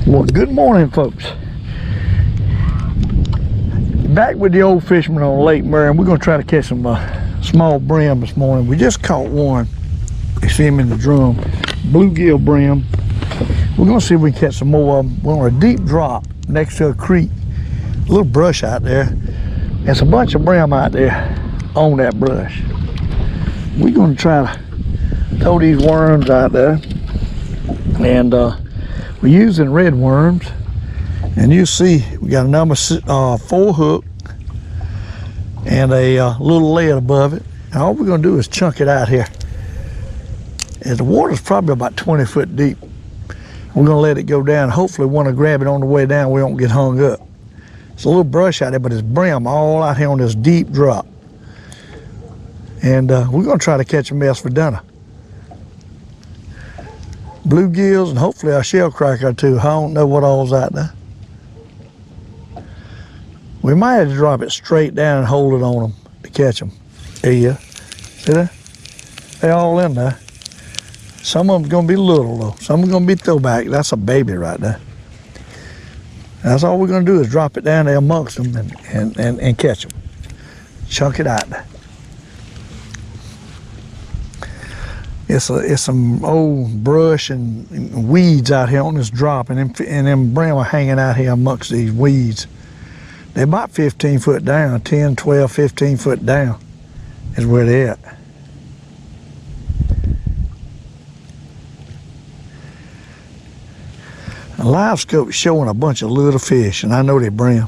Well, good morning, folks. Back with the Old Fisherman on Lake Bream. We're going to try to catch some small brim this morning. We just caught one. You see him in the drum. Bluegill brim. We're going to see if we can catch some more of them. We're on a deep drop next to a creek. A little brush out there. There's a bunch of brim out there on that brush. We're going to try to throw these worms out there. And we're using red worms. And you see we got a number 4 hook and a little lead above it. And all we're going to do is chunk it out here. And the water's probably about 20 foot deep. We're going to let it go down. Hopefully want to grab it on the way down. We won't get hung up. It's a little brush out there, but it's brim all out here on this deep drop. And we're going to try to catch a mess for dinner. Bluegills and hopefully a shell cracker too. I don't know what all's out there. We might have to drop it straight down and hold it on them to catch them. There you go. See that? They're all in there. Some of them's gonna be little though. Some are gonna be throwback. That's a baby right there. That's all we're gonna do is drop it down there amongst them and catch them. Chunk it out there. It's some old brush and weeds out here on this drop, and them brim are hanging out here amongst these weeds. They're about 15 foot down, 10, 12, 15 foot down is where they're at. A live scope is showing a bunch of little fish, and I know they're brim.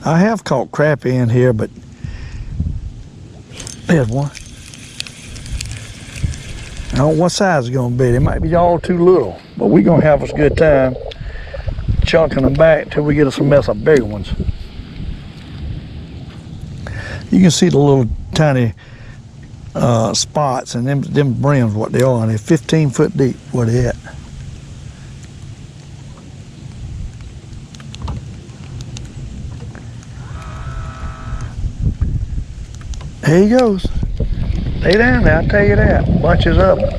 I have caught crappie in here, but there's one. I don't know what size it's gonna be. They might be all too little, but we're gonna have us a good time chunking them back till we get us a mess of bigger ones. You can see the little tiny spots, and them brims, what they are, and they're 15 foot deep where they at. There he goes. They down there, I'll tell you that. Bunches of them.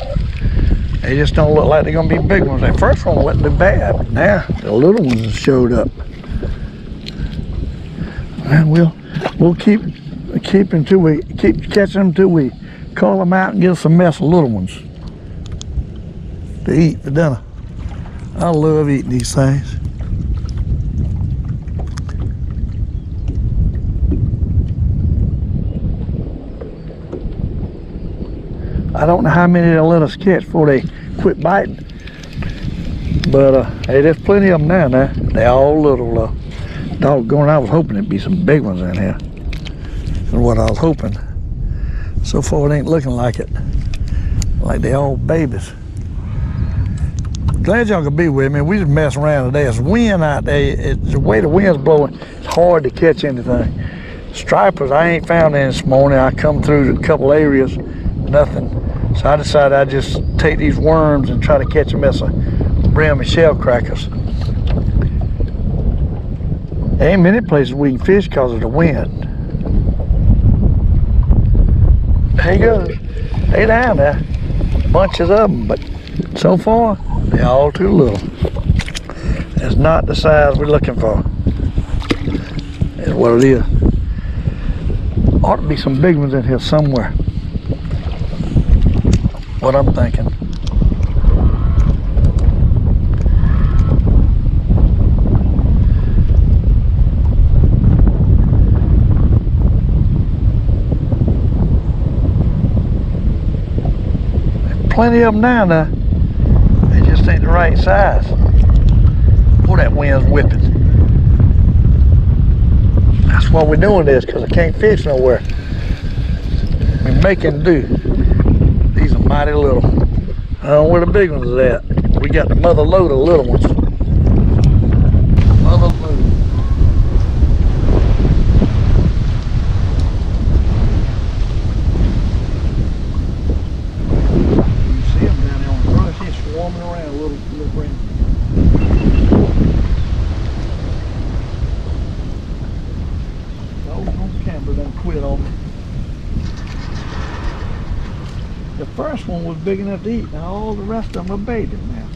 They just don't look like they're gonna be big ones. The first one wasn't too bad. Now the little ones showed up. And we'll keep until we keep catching them till we call them out and get us a mess of little ones to eat for dinner. I love eating these things. I don't know how many they'll let us catch before they quit biting. But hey, there's plenty of them down there. They're all little though. Doggone, I was hoping there'd be some big ones in here. That's what I was hoping. So far it ain't looking like it. Like they all babies. Glad y'all could be with me. We just messing around today. It's wind out there. The way the wind's blowing, it's hard to catch anything. Stripers, I ain't found any this morning. I come through a couple areas, nothing. So I decided I'd just take these worms and try to catch a mess of brim and shell crackers. There ain't many places we can fish because of the wind. There you go. They down there. Bunches of them, but so far, they're all too little. It's not the size we're looking for. It's what it is. Ought to be some big ones in here somewhere. What I'm thinking. There's plenty of them down there. They just ain't the right size. Oh, that wind's whipping. That's why we're doing this, because I can't fish nowhere. We're making do. These are mighty little. I don't know where the big ones are at. We got the mother load of little ones. Mother load. You see them down there on the brush. He's swarming around, little brim. Oh, camera done quit on me. The first one was big enough to eat. Now all the rest of them are babies now.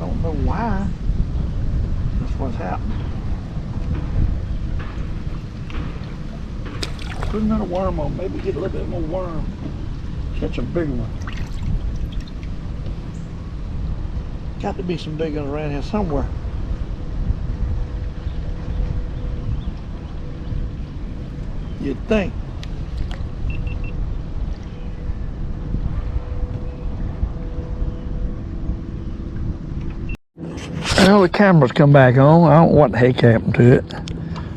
don't know why. That's what's happening. Put another worm on, maybe get a little bit more worm. Catch a bigger one. Got to be some big ones around here somewhere. You'd think. Well, the camera's come back on. I don't know what the heck happened to it.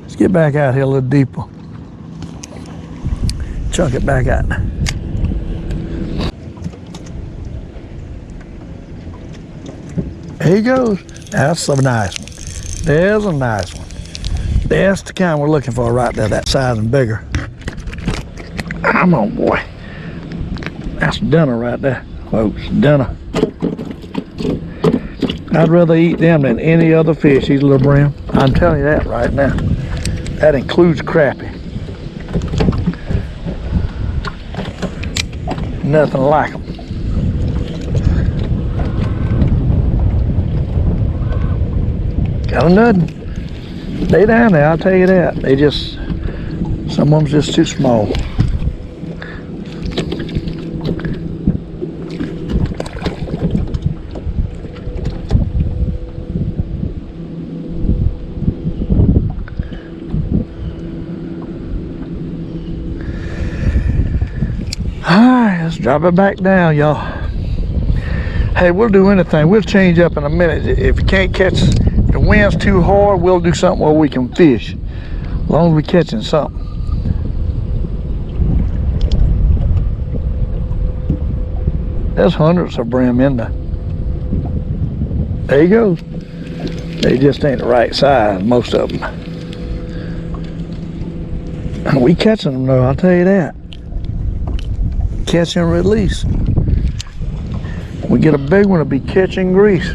Let's get back out here a little deeper. Chunk it back out. There he goes. That's a nice one. There's a nice one. That's the kind we're looking for right there, that size and bigger. Come on, boy. That's dinner right there, folks. Dinner. I'd rather eat them than any other fish, these little brim. I'm telling you that right now. That includes crappie. Nothing like them. Got them nothing. They down there, I'll tell you that. They just, some of them's just too small. Alright, let's drop it back down, y'all. Hey, we'll do anything. We'll change up in a minute. If you can't catch, the wind's too hard, we'll do something where we can fish. As long as we're catching something. There's hundreds of brim in there. There you go. They just ain't the right size, most of them. We catching them though, I'll tell you that. Catch and release. We get a big one, it'll be catch and grease.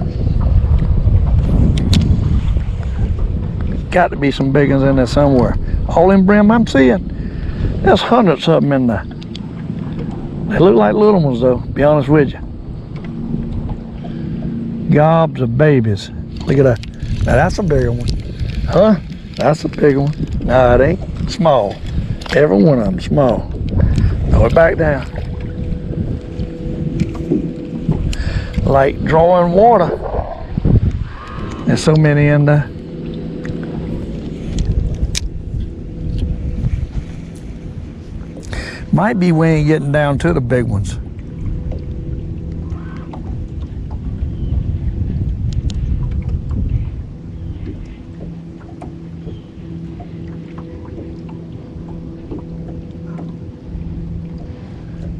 Got to be some big ones in there somewhere. All in brim I'm seeing, there's hundreds of them in there. They look like little ones though, be honest with you. Gobs of babies. Look at that. Now that's a bigger one. Huh? That's a big one. No, it ain't. Small. Every one of them small. Throw it back down. Like drawing water. There's so many in there. Might be we ain't getting down to the big ones.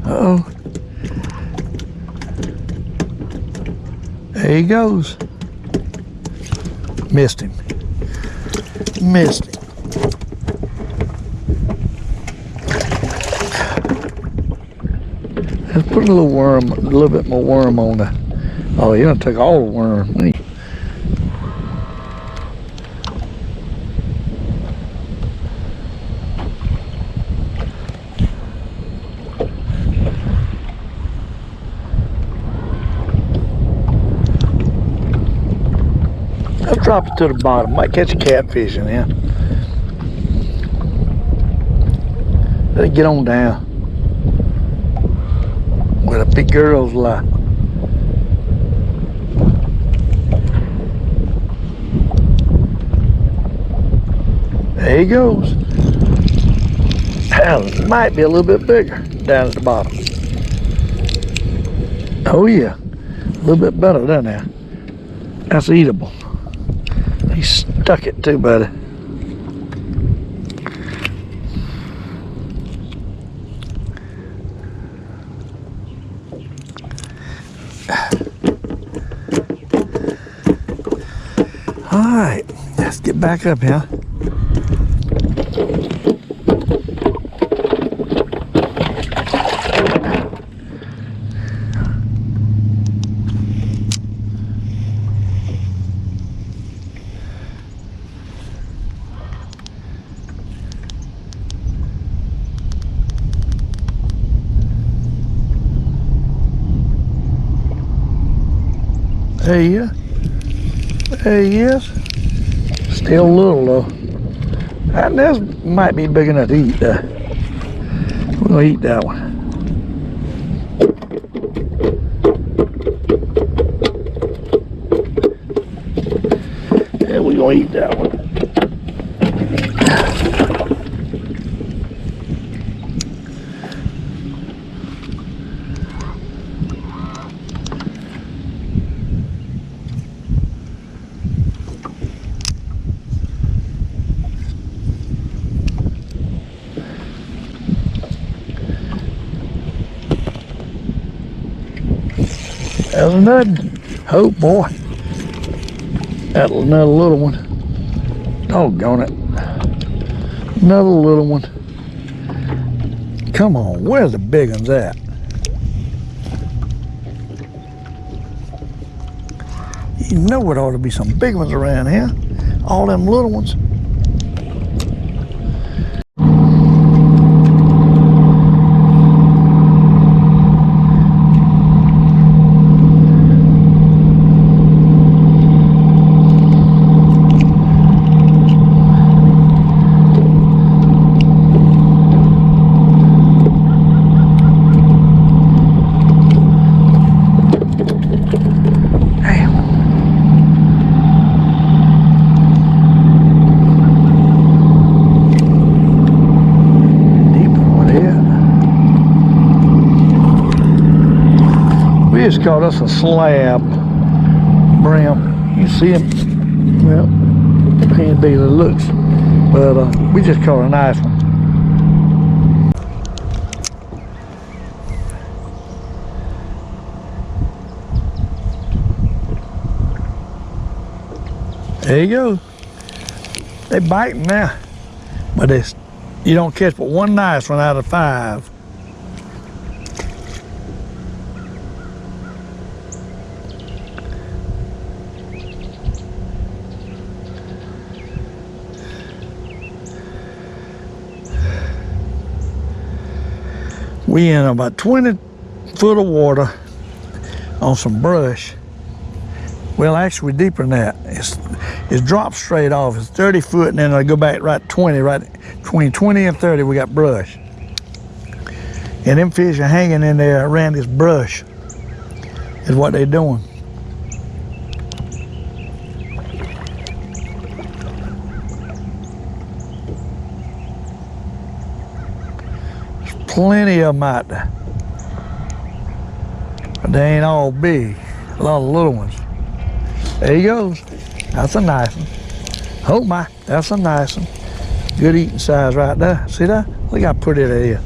Uh-oh. There he goes. Missed him. Missed him. Let's put a little worm, a little bit more worm on there. Oh, you done took all the worm. I'll drop it to the bottom. Might catch a catfish in here. Let it get on down. Where the big girls lie. There he goes. Now, it might be a little bit bigger down at the bottom. Oh yeah, a little bit better down there. That's eatable. He stuck it too, buddy. All right, let's get back up here. Hey, yeah. There he is. Still little though. And this might be big enough to eat though. We're gonna eat that one. Yeah, we're gonna eat that one. There's another. Oh boy. That's another little one. Doggone it. Another little one. Come on, where's the big ones at? You know it ought to be some big ones around here. All them little ones. We just caught us a slab brim. You see him? Well, can't be the looks, but we just caught a nice one. There you go. They biting now, but you don't catch but one nice one out of 5. We in about 20 foot of water on some brush. Well, actually deeper than that. It's dropped straight off. It's 30 foot and then I go back right 20, right between 20 and 30 we got brush. And them fish are hanging in there around this brush is what they're doing. Plenty of them out there, but they ain't all big. A lot of little ones. There he goes. That's a nice one. Oh my, that's a nice one. Good eating size right there. See that? Look how pretty that is.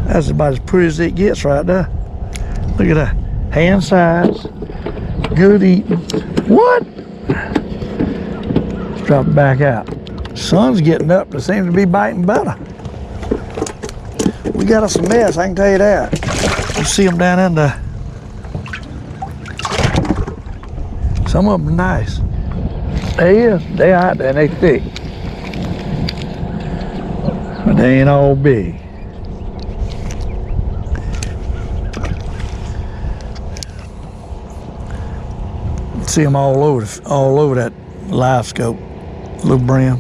That's about as pretty as it gets right there. Look at that. Hand size. Good eating. What? Let's drop it back out. Sun's getting up. They seem to be biting better. We got us a mess, I can tell you that. You see them down in there. Some of them are nice. They is. They out there and they thick. But they ain't all big. See them all over that live scope, little brim.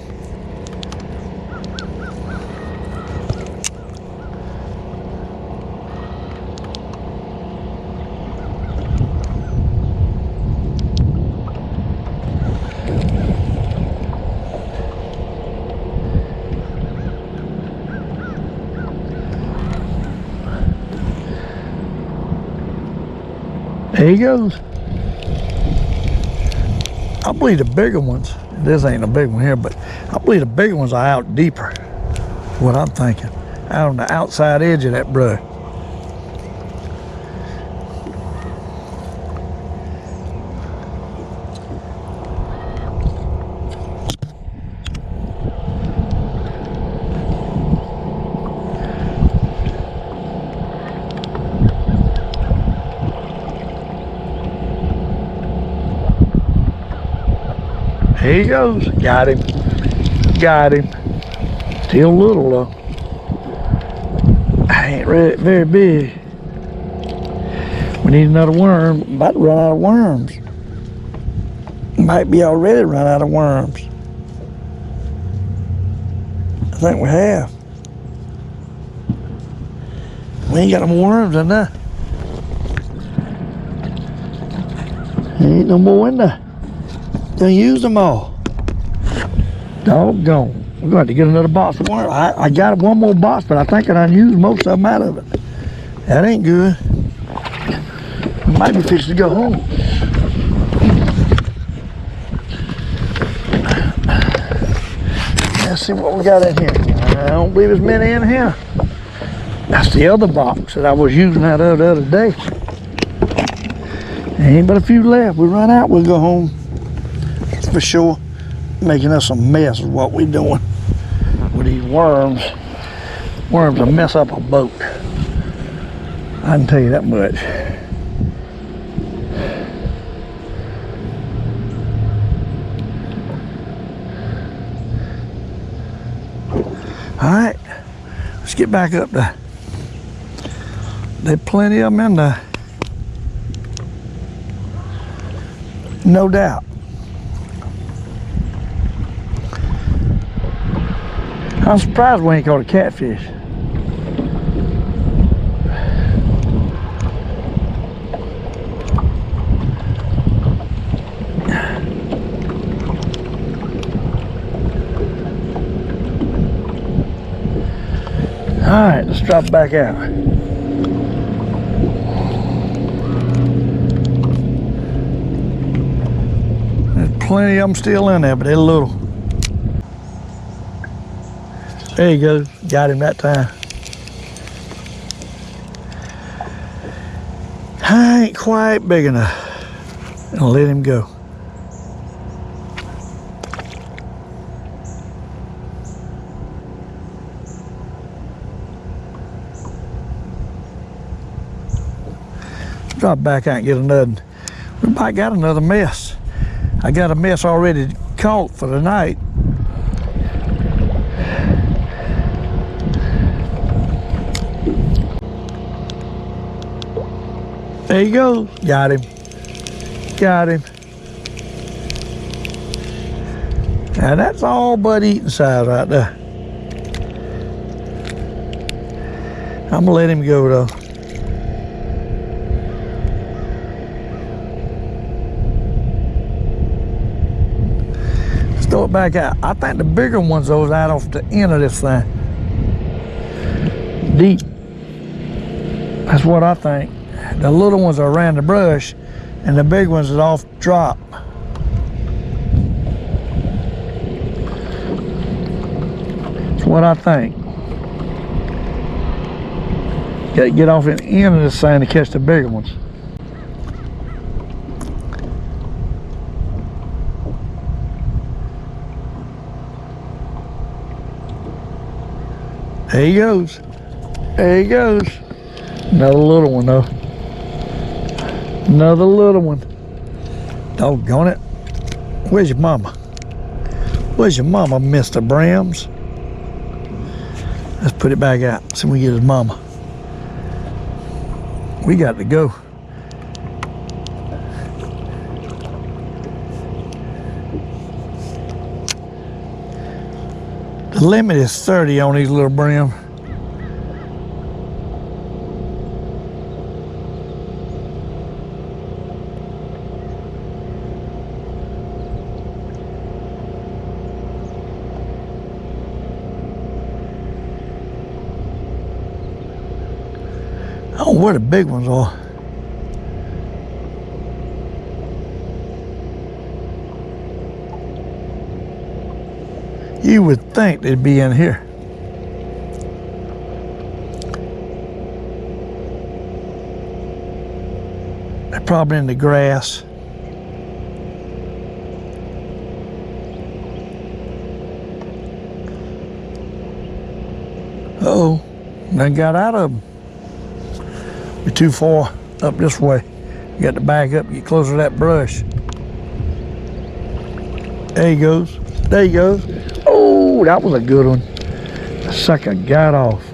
There he goes. I believe the bigger ones, this ain't a big one here, but I believe the bigger ones are out deeper. What I'm thinking. Out on the outside edge of that brush. Here he goes. Got him. Got him. Still little though. Ain't really very big. We need another worm. I'm about to run out of worms. Might be already run out of worms. I think we have. We ain't got no more worms in there. Ain't no more in there. Done used them all. Doggone. We're going to have to get another box of worms. I got one more box, but I think I done used most of them out of it. That ain't good. We might be fixing to go home. Let's see what we got in here. I don't believe there's many in here. That's the other box that I was using out of the other day. Ain't but a few left. We run out, we'll go home. For sure. Making us a mess is what we're doing with these worms. Worms will mess up a boat. I can tell you that much. All right, let's get back up there. There's plenty of them in there. No doubt. I'm surprised we ain't caught a catfish. All right, let's drop back out. There's plenty of them still in there, but they're little. There you go, got him that time. I ain't quite big enough. I'll let him go. Drop back out and get another. We might got another mess. I got a mess already caught for the night. There you go. Got him. Got him. Now that's all but eating size right there. I'm gonna let him go though. Let's throw it back out. I think the bigger ones those out off the end of this thing. Deep. That's what I think. The little ones are around the brush, and the big ones is off drop. That's what I think. Got to get off the end of this thing to catch the bigger ones. There he goes. There he goes. Another little one though. Another little one. Doggone it. Where's your mama? Where's your mama, Mr. Brims? Let's put it back out so we get his mama. We got to go. The limit is 30 on these little brim. I don't know where the big ones are. You would think they'd be in here. They're probably in the grass. Uh-oh, done got out of them. You're too far up this way. You got to back up, get closer to that brush. There he goes. There he goes. Oh, that was a good one. The sucker got off.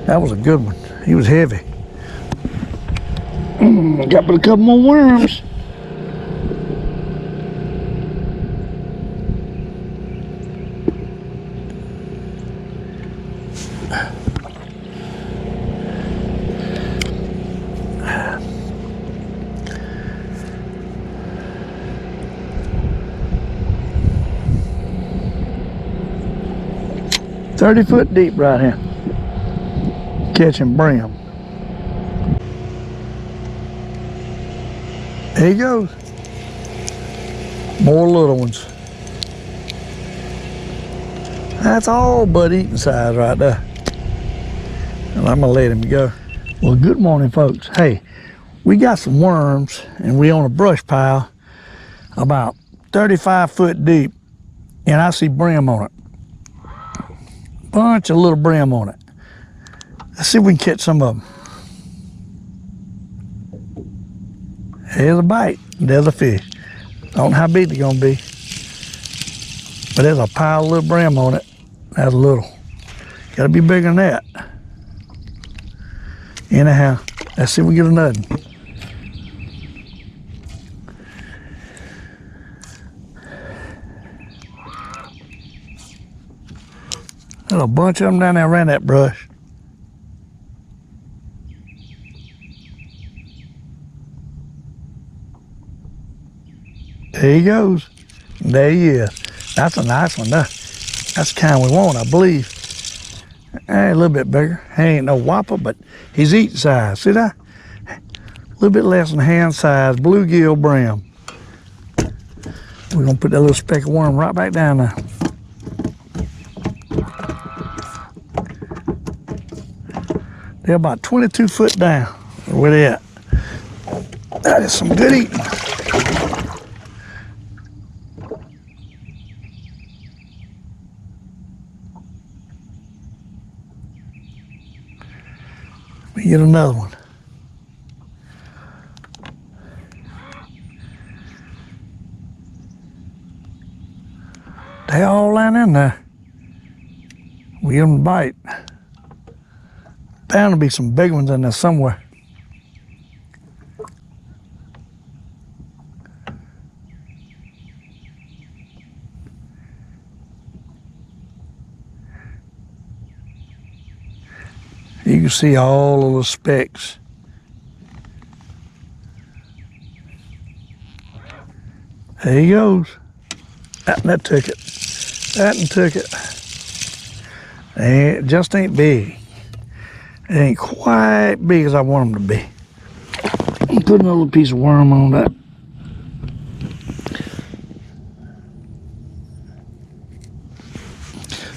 That was a good one. He was heavy. Got but a couple more worms. 30 foot deep right here. Catching brim. There he goes. More little ones. That's all but eating size right there. And I'm gonna let him go. Well, good morning, folks. Hey, we got some worms and we on a brush pile about 35 foot deep, and I see brim on it. Bunch of little brim on it. Let's see if we can catch some of them. There's a bite. There's a fish. I don't know how big they're gonna be, but there's a pile of little brim on it. That's little. Gotta be bigger than that. Anyhow, let's see if we get another. There's a bunch of them down there around that brush. There he goes. There he is. That's a nice one. That's the kind we want, I believe. A little bit bigger. He ain't no whopper, but he's eating size. See that? A little bit less than hand size. Bluegill brim. We're gonna put that little speck of worm right back down there. They're about 22 foot down. Where they at? That is some good eating. We get another one. They all laying in there. We give them a bite. Bound to be some big ones in there somewhere. You can see all of the specks. There he goes. That took it. That and took it. It just ain't big. It ain't quite big as I want them to be. Put another piece of worm on that.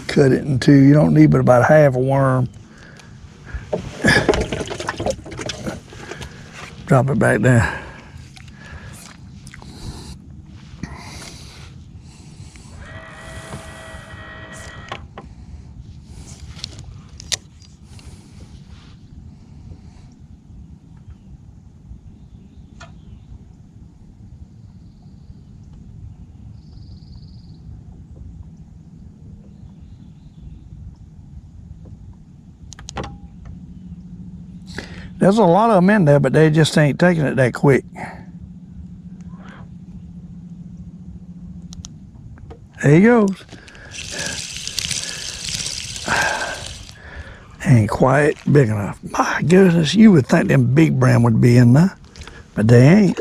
Cut it in two. You don't need but about half a worm. Drop it back down. There's a lot of them in there, but they just ain't taking it that quick. There he goes. Ain't quite big enough. My goodness, you would think them big brim would be in there, but they ain't.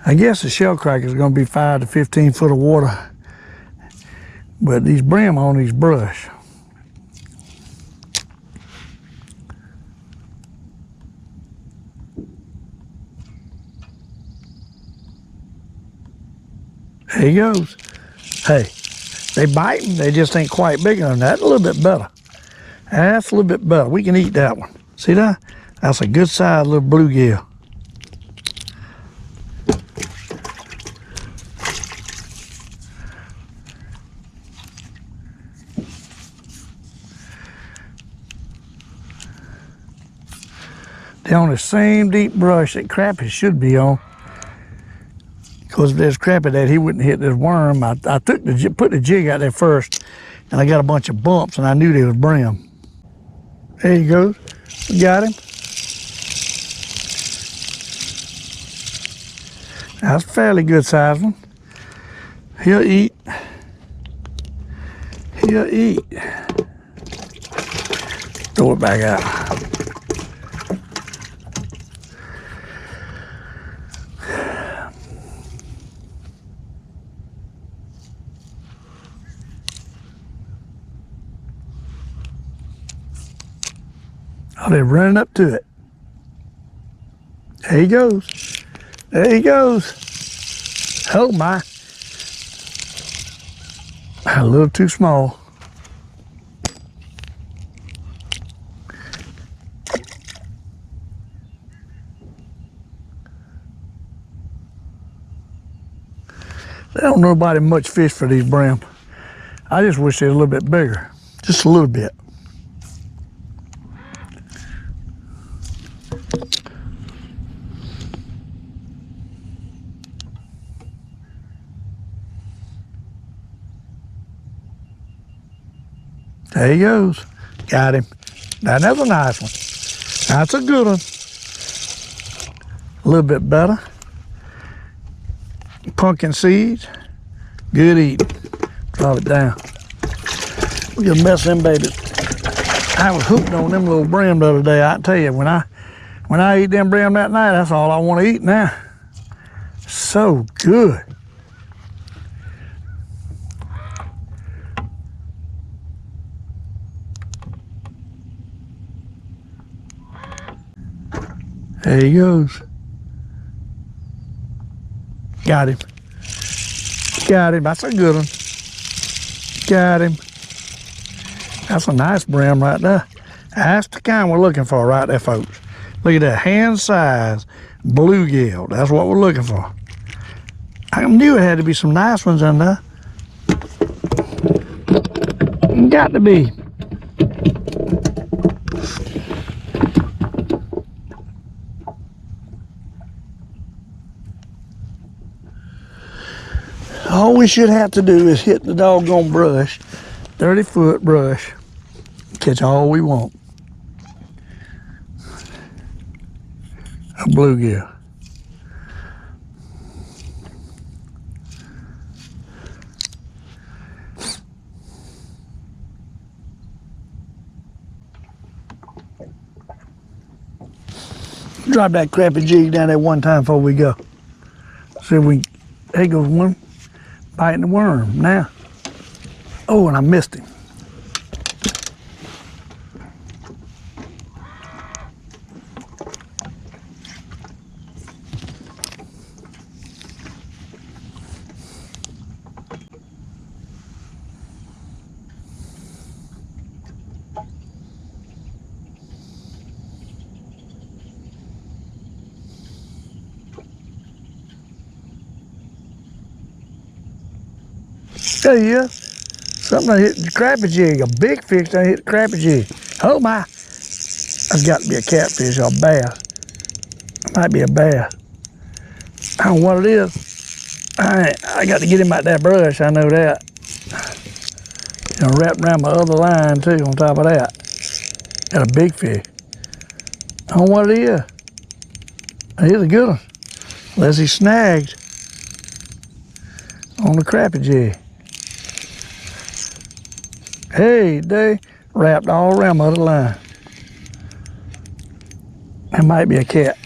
I guess the shell cracker is going to be 5 to 15 foot of water, but these brim on these brush. There he goes. Hey, they biting, they just ain't quite big enough. That's a little bit better. That's a little bit better. We can eat that one. See that? That's a good sized little bluegill. They're on the same deep brush that Catfish should be on. Because if there's crappie that he wouldn't hit this worm. I put the jig out there first, and I got a bunch of bumps, and I knew they was brim. There he goes. We got him. That's a fairly good sized one. He'll eat. He'll eat. Throw it back out. Oh, they're running up to it. There he goes. There he goes. Oh my. A little too small. They don't nobody much fish for these brim. I just wish they were a little bit bigger. Just a little bit. There he goes. Got him. Now that's a nice one. That's a good one. A little bit better. Pumpkin seeds. Good eating. Drop it down. We just mess them babies. I was hooked on them little brim the other day. I tell you, when I eat them brim that night, that's all I want to eat now. So good. There he goes. Got him. Got him. That's a good one. Got him. That's a nice brim right there. That's the kind we're looking for right there, folks. Look at that hand size bluegill. That's what we're looking for. I knew it had to be some nice ones in there. Got to be. All we should have to do is hit the doggone brush, 30-foot brush, catch all we want. A bluegill. Drop that crappy jig down there one time before we go. See if we, there goes one. Biting the worm now. Oh, and I missed him. There he is. Something that hit the crappie jig. A big fish that hit the crappie jig. Oh my. That's got to be a catfish or a bass. It might be a bass. I don't know what it is. I got to get him out that brush, I know that. And wrap around my other line too on top of that. Got a big fish. I don't know what it is. He's a good one. Unless he snagged on the crappie jig. Hey, they wrapped all around my other line. That might be a cat.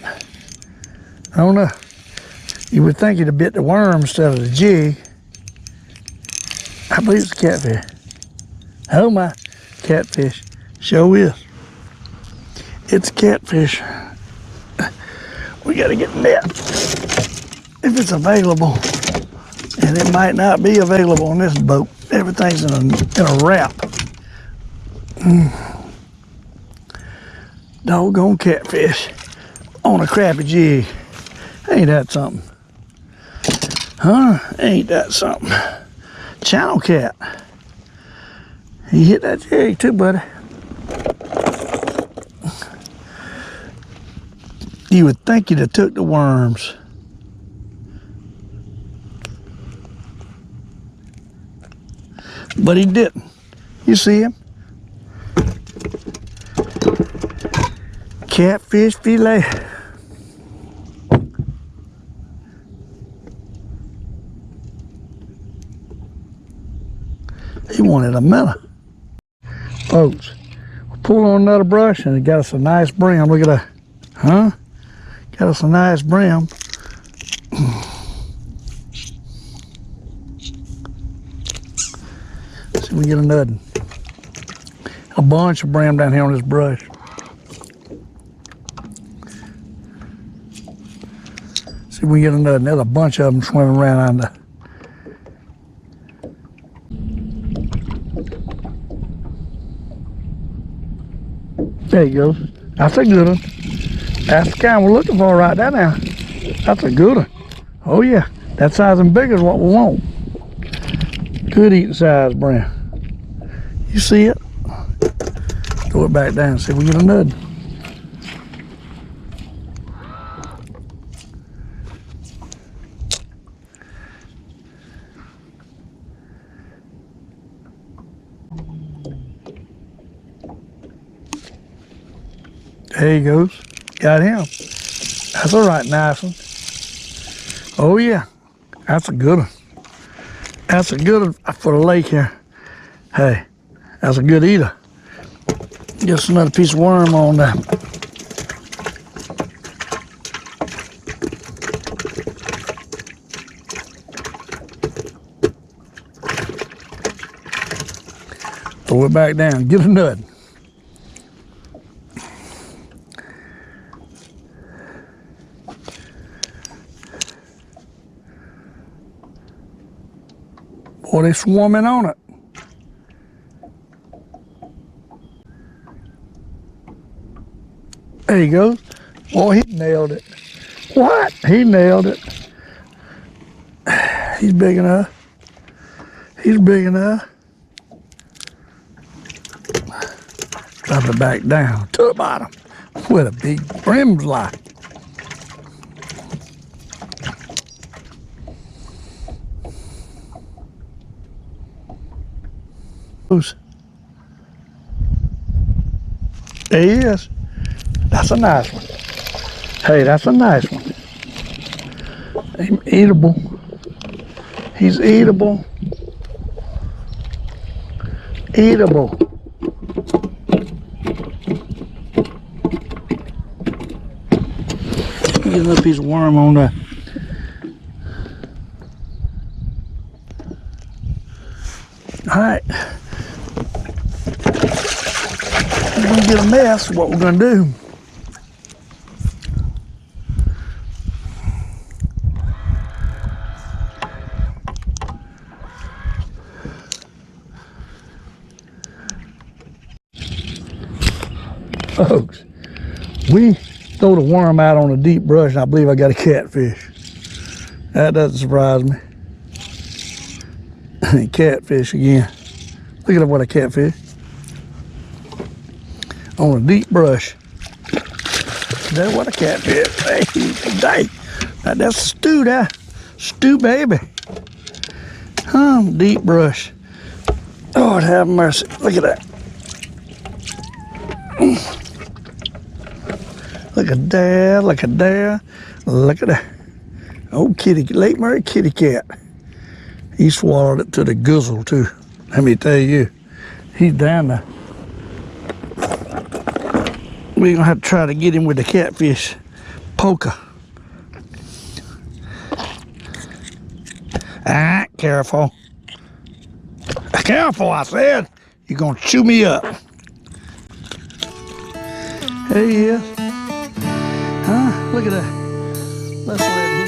I don't know. You would think it'd have bit the worm instead of the jig. I believe it's a catfish. Oh my, catfish. Sure is. It's a catfish. We gotta get the net. If it's available. And it might not be available on this boat. Everything's in a wrap. Doggone catfish on a crappie jig. Ain't that something? Huh? Ain't that something? Channel cat. He hit that jig too, buddy. You would think you'd have took the worms. But he didn't. You see him? Catfish fillet. He wanted a minute. Folks, we pulled on another brush and it got us a nice brim. Look at that. Huh? Got us a nice brim. See if we get a bunch of brim down here on this brush. See if we can get another. There's a bunch of them swimming around under. There you go. That's a good one. That's the kind we're looking for right there now. That's a good one. Oh yeah, that size and bigger is what we want. Good eating size, Bream. You see it? Throw it back down, see if we get another. There he goes. Got him. That's all right, nice one. Oh yeah, that's a good one. That's a good one for the lake here. Hey, that's a good eater. Just another piece of worm on that. Throw it back down. Get a nut. Boy, they swarming on it. There you go. Boy, he nailed it. What? He nailed it. He's big enough. He's big enough. Drop it back down to the bottom. What a big brim's like. There he is. That's a nice one. Hey, that's a nice one. He's eatable. He's eatable. Eatable. Get another piece of worm on that. All right. We're gonna get a mess. What we're gonna do? Folks, we throw the worm out on a deep brush, and I believe I got a catfish. That doesn't surprise me. Catfish again. Look at what a catfish. On a deep brush. That's what a catfish. Hey, today. That's a stew there. Stew, baby. Deep brush. Lord have mercy. Look at that. Look at that, look at that, look at that. Oh, kitty, Lake Murray kitty cat. He swallowed it to the guzzle too. Let me tell you, he's down there. We're gonna have to try to get him with the catfish poker. Ah, careful. Careful, I said. You're gonna chew me up. There he is. Look at that. Let's let him.